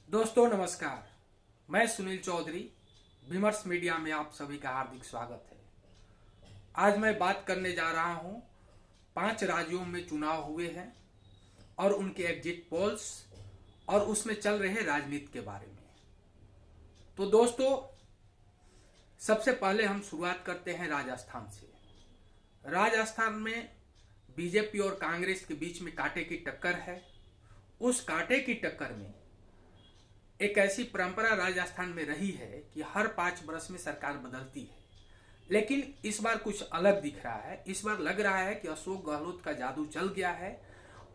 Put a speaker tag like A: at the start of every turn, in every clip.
A: दोस्तों नमस्कार। मैं सुनील चौधरी विमर्श मीडिया में आप सभी का हार्दिक स्वागत है। आज मैं बात करने जा रहा हूं 5 राज्यों में चुनाव हुए हैं और उनके एग्जिट पोल्स और उसमें चल रहे राजनीति के बारे में। तो दोस्तों सबसे पहले हम शुरुआत करते हैं राजस्थान से। राजस्थान में बीजेपी और कांग्रेस के बीच में कांटे की टक्कर है। उस कांटे की टक्कर में एक ऐसी परंपरा राजस्थान में रही है कि हर 5 वर्ष में सरकार बदलती है, लेकिन इस बार कुछ अलग दिख रहा है। इस बार लग रहा है कि अशोक गहलोत का जादू चल गया है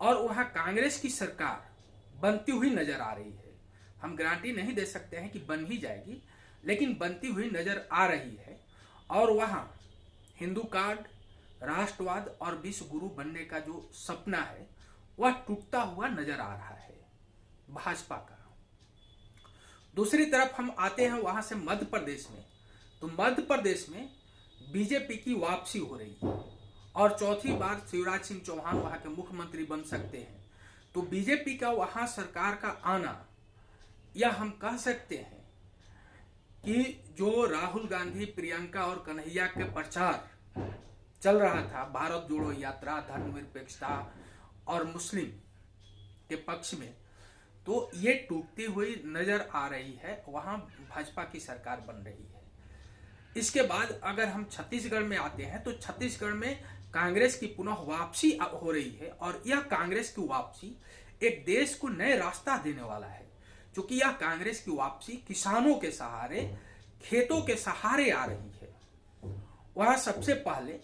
A: और वहां कांग्रेस की सरकार बनती हुई नजर आ रही है। हम गारंटी नहीं दे सकते हैं कि बन ही जाएगी, लेकिन बनती हुई नजर आ रही है और वहां हिंदू कार्ड, राष्ट्रवाद और विश्व गुरु बनने का जो सपना है वह टूटता हुआ नजर आ रहा है भाजपा का। दूसरी तरफ हम आते हैं वहां से मध्य प्रदेश में। तो मध्य प्रदेश में बीजेपी की वापसी हो रही है और चौथी बार शिवराज सिंह चौहान वहां के मुख्यमंत्री बन सकते हैं। तो बीजेपी का वहां सरकार का आना, या हम कह सकते हैं कि जो राहुल गांधी, प्रियंका और कन्हैया के प्रचार चल रहा था, भारत जोड़ो यात्रा, धर्मनिरपेक्षता और मुस्लिम के पक्ष में, तो ये टूटती हुई नजर आ रही है। वहां भाजपा की सरकार बन रही है। इसके बाद अगर हम छत्तीसगढ़ में आते हैं तो छत्तीसगढ़ में कांग्रेस की पुनः वापसी हो रही है और यह कांग्रेस की वापसी एक देश को नए रास्ता देने वाला है, क्योंकि यह कांग्रेस की वापसी किसानों के सहारे, खेतों के सहारे आ रही है। वह सबसे पहले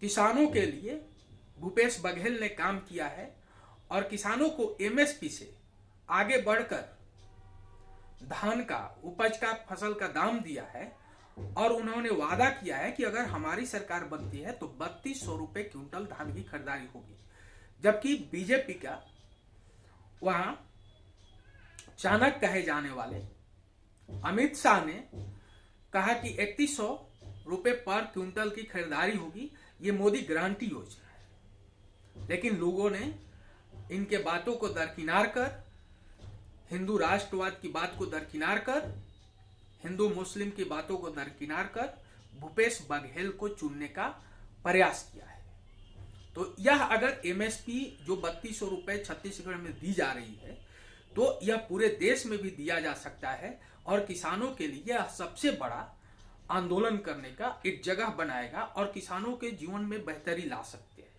A: किसानों के लिए भूपेश बघेल ने काम किया है और किसानों को एमएसपी से आगे बढ़कर धान का, उपज का, फसल का दाम दिया है और उन्होंने वादा किया है कि अगर हमारी सरकार बनती है तो 3200 रुपए क्विंटल धान की खरीदारी होगी। जबकि बीजेपी का वहां चाणक्य कहे जाने वाले अमित शाह ने कहा कि 3100 रुपए पर क्विंटल की खरीदारी होगी। ये मोदी गारंटी योजना है, लेकिन लोगों ने इनके बातों को दरकिनार कर, हिंदू राष्ट्रवाद की बात को दरकिनार कर, हिंदू मुस्लिम की बातों को दरकिनार कर भूपेश बघेल को चुनने का प्रयास किया है। तो यह अगर एमएसपी जो 3200 रुपए छत्तीसगढ़ में दी जा रही है, तो यह पूरे देश में भी दिया जा सकता है और किसानों के लिए यह सबसे बड़ा आंदोलन करने का एक जगह बनाएगा और किसानों के जीवन में बेहतरी ला सकते हैं।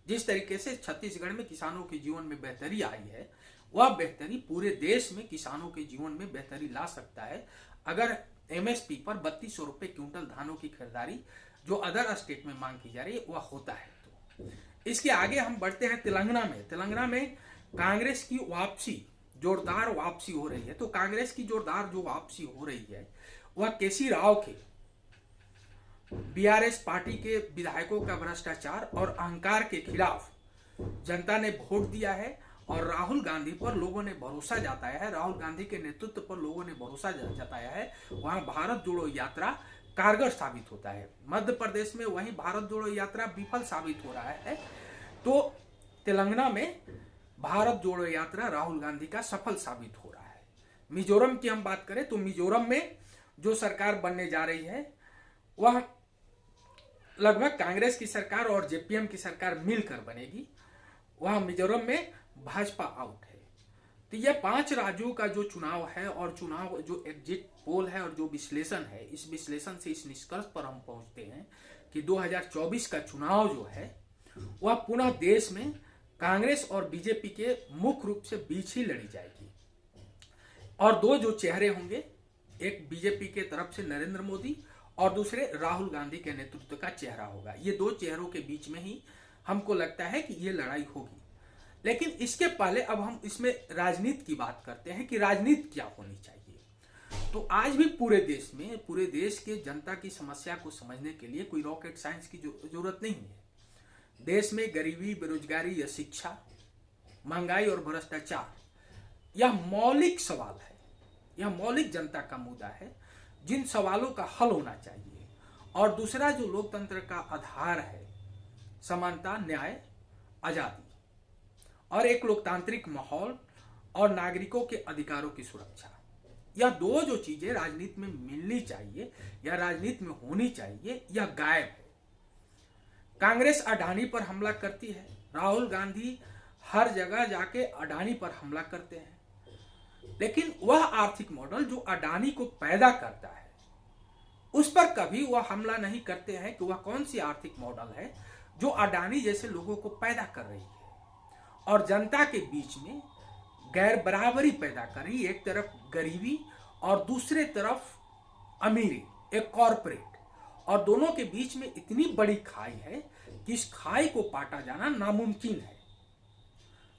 A: जिस तरीके से छत्तीसगढ़ में किसानों के जीवन में बेहतरी आई है, वह बेहतरी पूरे देश में किसानों के जीवन में बेहतरी ला सकता है अगर एमएसपी पर 3200 रुपए क्विंटल धानों की खरीदारी जो अदर स्टेट में मांग की जा रही है वह होता है। तो इसके आगे हम बढ़ते हैं तेलंगाना में। तेलंगाना में कांग्रेस की वापसी, जोरदार वापसी हो रही है। तो कांग्रेस की जोरदार जो वापसी हो रही है वह केसी राव के, बीआरएस पार्टी के विधायकों का भ्रष्टाचार और अहंकार के खिलाफ जनता ने वोट दिया है और राहुल गांधी पर लोगों ने भरोसा जताया है। राहुल गांधी के नेतृत्व पर लोगों ने भरोसा जताया है। वहां भारत जोड़ो यात्रा कारगर साबित होता है। मध्य प्रदेश में वहीं भारत जोड़ो यात्रा विफल साबित हो रहा है। तो तेलंगाना में भारत जोड़ो यात्रा राहुल गांधी का सफल साबित हो रहा है। मिजोरम की हम बात करें तो मिजोरम में जो सरकार बनने जा रही है वह लगभग कांग्रेस की सरकार और जेपीएम की सरकार मिलकर बनेगी। वहां मिजोरम में भाजपा आउट है। तो यह 5 राज्यों का जो चुनाव है और चुनाव जो एग्जिट पोल है और जो विश्लेषण है, इस विश्लेषण से इस निष्कर्ष पर हम पहुंचते हैं कि 2024 का चुनाव जो है वह पुनः देश में कांग्रेस और बीजेपी के मुख्य रूप से बीच ही लड़ी जाएगी और 2 जो चेहरे होंगे, एक बीजेपी के तरफ से नरेंद्र मोदी और दूसरे राहुल गांधी के नेतृत्व का चेहरा होगा। ये 2 चेहरों के बीच में ही हमको लगता है कि ये लड़ाई होगी। लेकिन इसके पहले अब हम इसमें राजनीति की बात करते हैं कि राजनीति क्या होनी चाहिए। तो आज भी पूरे देश में, पूरे देश के जनता की समस्या को समझने के लिए कोई रॉकेट साइंस की जरूरत नहीं है। देश में गरीबी, बेरोजगारी या शिक्षा, महंगाई और भ्रष्टाचार, यह मौलिक सवाल है, यह मौलिक जनता का मुद्दा है जिन सवालों का हल होना चाहिए। और दूसरा जो लोकतंत्र का आधार है, समानता, न्याय, आजादी और एक लोकतांत्रिक माहौल और नागरिकों के अधिकारों की सुरक्षा। यह दो जो चीजें राजनीति में मिलनी चाहिए या राजनीति में होनी चाहिए, यह गायब है। कांग्रेस अडानी पर हमला करती है, राहुल गांधी हर जगह जाके अडानी पर हमला करते हैं, लेकिन वह आर्थिक मॉडल जो अडानी को पैदा करता है उस पर कभी वह हमला नहीं करते हैं कि वह कौन सी आर्थिक मॉडल है जो अडानी जैसे लोगों को पैदा कर रही है और जनता के बीच में गैर बराबरी पैदा कर रही है। एक तरफ गरीबी और दूसरे तरफ अमीरी, एक कॉरपोरेट, और दोनों के बीच में इतनी बड़ी खाई है कि इस खाई को पाटा जाना नामुमकिन है।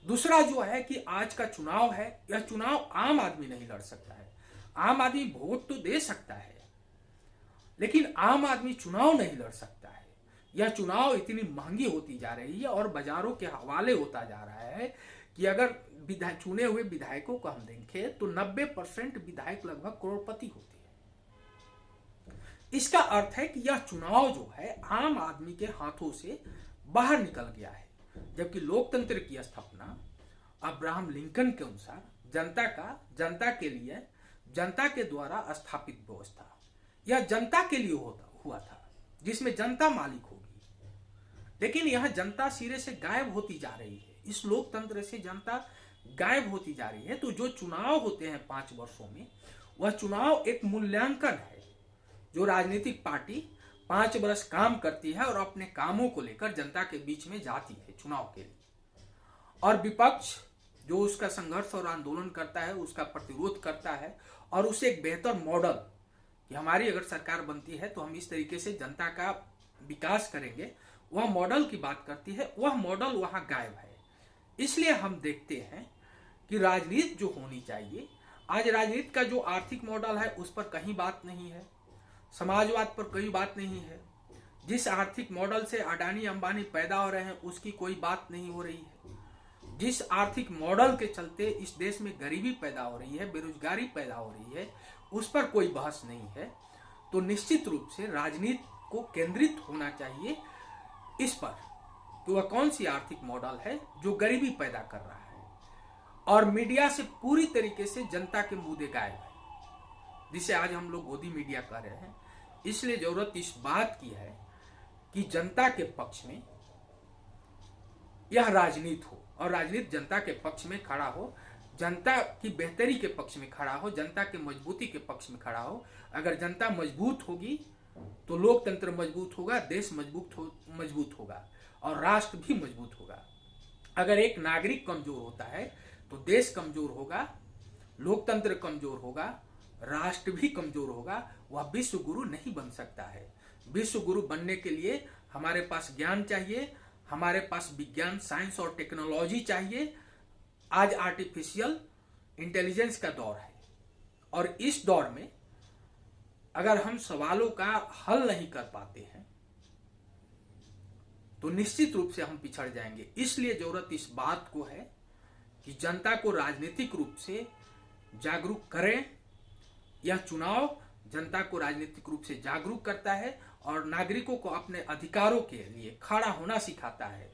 A: दूसरा जो है कि आज का चुनाव है, यह चुनाव आम आदमी नहीं लड़ सकता है। आम आदमी वोट तो दे सकता है लेकिन आम आदमी चुनाव नहीं लड़ सकता है। यह चुनाव इतनी महंगी होती जा रही है और बाजारों के हवाले होता जा रहा है कि अगर चुने हुए विधायकों को हम देखें तो 90% विधायक लगभग करोड़पति होते हैं। इसका अर्थ है कि यह चुनाव जो है आम आदमी के हाथों से बाहर निकल गया है, जबकि लोकतंत्र की स्थापना अब्राहम लिंकन के अनुसार जनता के लिए, जनता के द्वारा स्थापित व्यवस्था, यह जनता के लिए हुआ था जिसमें जनता मालिक होगी। लेकिन यह जनता सिरे से गायब होती जा रही है, इस लोकतंत्र से जनता गायब होती जा रही है। तो जो चुनाव होते हैं 5 वर्षों में, वह चुनाव एक मूल्यांकन है जो राजनीतिक पार्टी 5 वर्ष काम करती है और अपने कामों को लेकर जनता के बीच में जाती है चुनाव के लिए, और विपक्ष जो उसका संघर्ष और आंदोलन करता है, उसका प्रतिरोध करता है और उसे एक बेहतर मॉडल कि हमारी अगर सरकार बनती है तो हम इस तरीके से जनता का विकास करेंगे, वह मॉडल की बात करती है। वह मॉडल वहां गायब है। इसलिए हम देखते हैं कि राजनीति जो होनी चाहिए, आज राजनीति का जो आर्थिक मॉडल है उस पर कहीं बात नहीं है, समाजवाद पर कोई बात नहीं है। जिस आर्थिक मॉडल से अडानी अंबानी पैदा हो रहे हैं उसकी कोई बात नहीं हो रही है। जिस आर्थिक मॉडल के चलते इस देश में गरीबी पैदा हो रही है, बेरोजगारी पैदा हो रही है, उस पर कोई बहस नहीं है। तो निश्चित रूप से राजनीति को केंद्रित होना चाहिए इस पर कि वह कौन सी आर्थिक मॉडल है जो गरीबी पैदा कर रहा है, और मीडिया से पूरी तरीके से जनता के मुद्दे गायब है, जिसे आज हम लोग गोदी मीडिया कह रहे हैं। इसलिए जरूरत इस बात की है कि जनता के पक्ष में यह राजनीति हो और राजनीति जनता के पक्ष में खड़ा हो, जनता की बेहतरी के पक्ष में खड़ा हो, जनता के मजबूती के पक्ष में खड़ा हो। अगर जनता मजबूत होगी तो लोकतंत्र मजबूत होगा, देश मजबूत होगा और राष्ट्र भी मजबूत होगा। अगर एक नागरिक कमजोर होता है तो देश कमजोर होगा, लोकतंत्र कमजोर होगा, राष्ट्र भी कमजोर होगा। वह विश्व गुरु नहीं बन सकता है। विश्व गुरु बनने के लिए हमारे पास ज्ञान चाहिए, हमारे पास विज्ञान, साइंस और टेक्नोलॉजी चाहिए। आज आर्टिफिशियल इंटेलिजेंस का दौर है और इस दौर में अगर हम सवालों का हल नहीं कर पाते हैं तो निश्चित रूप से हम पिछड़ जाएंगे। इसलिए जरूरत इस बात को है कि जनता को राजनीतिक रूप से जागरूक करें। यह चुनाव जनता को राजनीतिक रूप से जागरूक करता है और नागरिकों को अपने अधिकारों के लिए खड़ा होना सिखाता है।